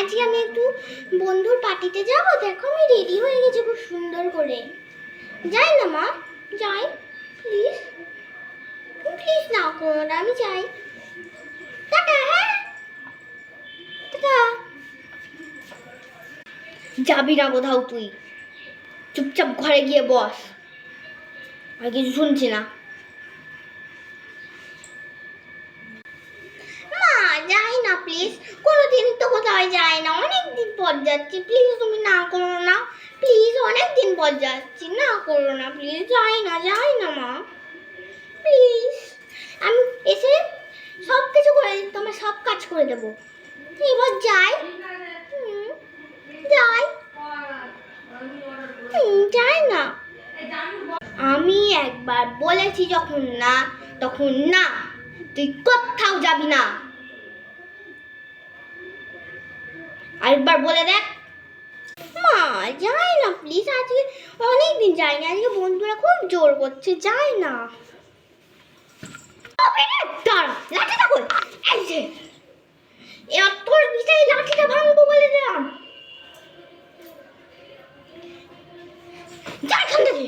আজকে আমি একটু বন্ধুর পার্টিতে যাব। দেখো আমি রেডি হয়ে গেছি খুব সুন্দর করে। যাই না মা, যাই প্লিজ, প্লিজ না করো না, আমি যাই। টাটা। হ্যাঁ টাটা। যাবি না কোথাও তুই, চুপচাপ ঘরে গিয়ে বস, আর কিছু শুনছি না। মা যাই না প্লিজ, কোনোদিন তো কোথাও যাই না, অনেক দিন পর যাচ্ছি, প্লিজ তুমি না করো না, প্লিজ অনেক দিন পর যাচ্ছি, না করো না প্লিজ, যাই না মা প্লিজ। আমি এসে সব কিছু করে তোমার সব কাজ করে দেবো। এবার যাই, যাই, যাই না। আমি একবার বলেছি যখন না তখন না, তুই কোথাও যাবি না। আরেকবার বলে দেখ। মা যাই না প্লিজ, আজকে অনেকদিন যাইনি, আজকে বন্ধুরা খুব জোর করছে, যাই না। লাঠিটা কই? এই যে এবার তোর বিষয়ে লাঠিটা ভাঙবো বলে দিলাম, যা এখান থেকে।